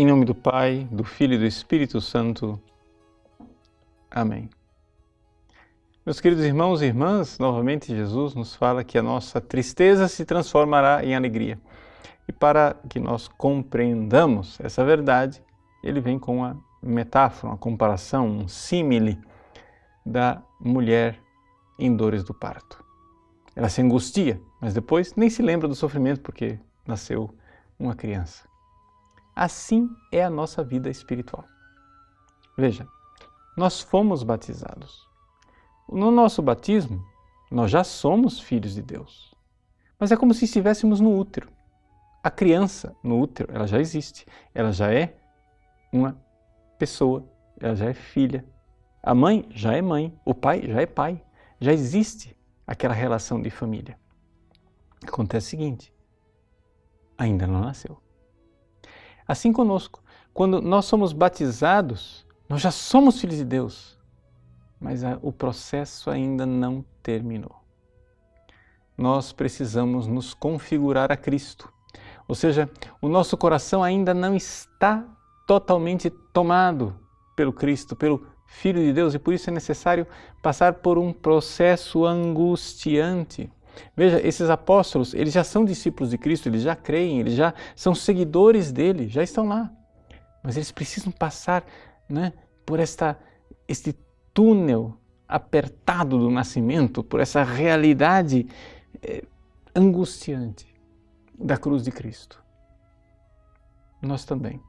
Em nome do Pai, do Filho e do Espírito Santo. Amém. Meus queridos irmãos e irmãs, novamente Jesus nos fala que a nossa tristeza se transformará em alegria. E para que nós compreendamos essa verdade, ele vem com uma metáfora, uma comparação, um símile da mulher em dores do parto. Ela se angustia, mas depois nem se lembra do sofrimento porque nasceu uma criança. Assim é a nossa vida espiritual. Veja, nós fomos batizados. No nosso batismo, nós já somos filhos de Deus. Mas é como se estivéssemos no útero. A criança no útero, ela já existe. Ela já é uma pessoa, ela já é filha. A mãe já é mãe, o pai já é pai. Já existe aquela relação de família. Acontece o seguinte, ainda não nasceu. Assim conosco, quando nós somos batizados, nós já somos filhos de Deus, mas o processo ainda não terminou. Nós precisamos nos configurar a Cristo, ou seja, o nosso coração ainda não está totalmente tomado pelo Cristo, pelo Filho de Deus, e por isso é necessário passar por um processo angustiante. Veja, esses apóstolos, eles já são discípulos de Cristo, eles já creem, eles já são seguidores dele, já estão lá. Mas eles precisam passar, por este túnel apertado do nascimento, por essa realidade angustiante da cruz de Cristo. Nós também.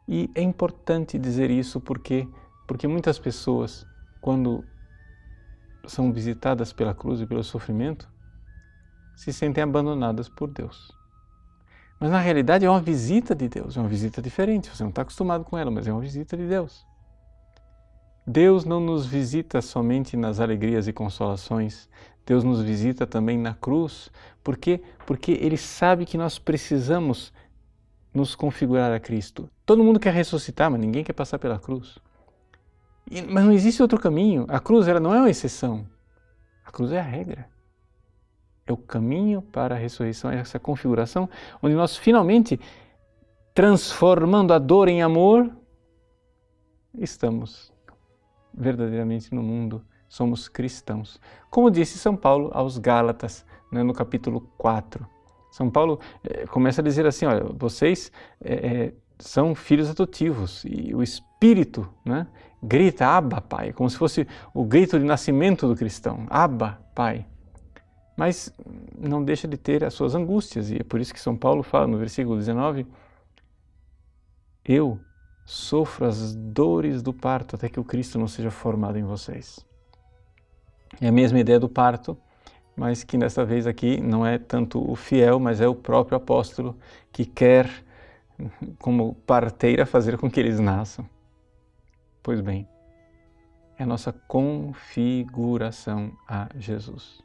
E é importante dizer isso porque muitas pessoas, quando são visitadas pela cruz e pelo sofrimento, se sentem abandonadas por Deus. Mas na realidade é uma visita de Deus, é uma visita diferente, você não está acostumado com ela, mas é uma visita de Deus. Deus não nos visita somente nas alegrias e consolações, Deus nos visita também na cruz. Por quê? Porque Ele sabe que nós precisamos nos configurar a Cristo. Todo mundo quer ressuscitar, mas ninguém quer passar pela cruz. Mas não existe outro caminho. A cruz ela não é uma exceção. A cruz é a regra. É o caminho para a ressurreição, é essa configuração onde nós finalmente, transformando a dor em amor, estamos verdadeiramente no mundo, somos cristãos. Como disse São Paulo aos Gálatas, no capítulo 4. São Paulo começa a dizer assim, olha, vocês são filhos adotivos e o Espírito grita, Abba, Pai, como se fosse o grito de nascimento do cristão, Abba, Pai. Mas não deixa de ter as suas angústias e é por isso que São Paulo fala no versículo 19, eu sofro as dores do parto até que o Cristo não seja formado em vocês. É a mesma ideia do parto, mas que dessa vez aqui não é tanto o fiel, mas é o próprio apóstolo que quer, como parteira, fazer com que eles nasçam. Pois bem, é a nossa configuração a Jesus.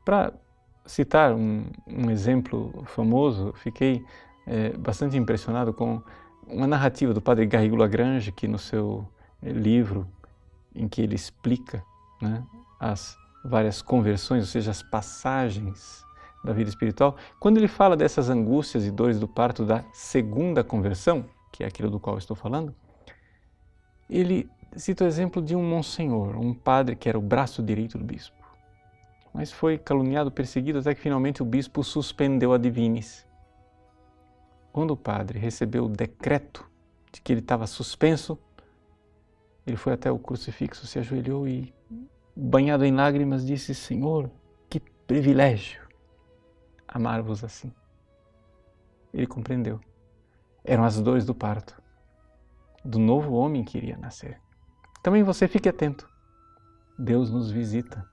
Para citar um exemplo famoso, fiquei bastante impressionado com uma narrativa do padre Garrigou-Lagrange, que no seu livro, em que ele explica as várias conversões, ou seja, as passagens da vida espiritual, quando ele fala dessas angústias e dores do parto da segunda conversão, que é aquilo do qual eu estou falando, ele cita o exemplo de um monsenhor, um padre que era o braço direito do bispo, mas foi caluniado, perseguido, até que finalmente o bispo suspendeu a divinis. Quando o padre recebeu o decreto de que ele estava suspenso, ele foi até o crucifixo, se ajoelhou e, banhado em lágrimas, disse, Senhor, que privilégio amar-vos assim. Ele compreendeu. Eram as dores do parto, do novo homem que iria nascer. Também você fique atento. Deus nos visita.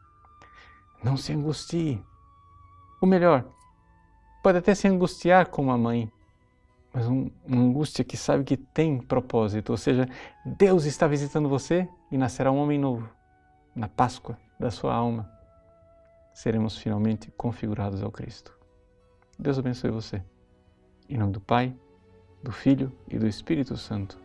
Não se angustie. Ou melhor, pode até se angustiar como a mãe, mas uma angústia que sabe que tem propósito. Ou seja, Deus está visitando você e nascerá um homem novo. Na Páscoa da sua alma, seremos finalmente configurados ao Cristo. Deus abençoe você. Em nome do Pai, do Filho e do Espírito Santo.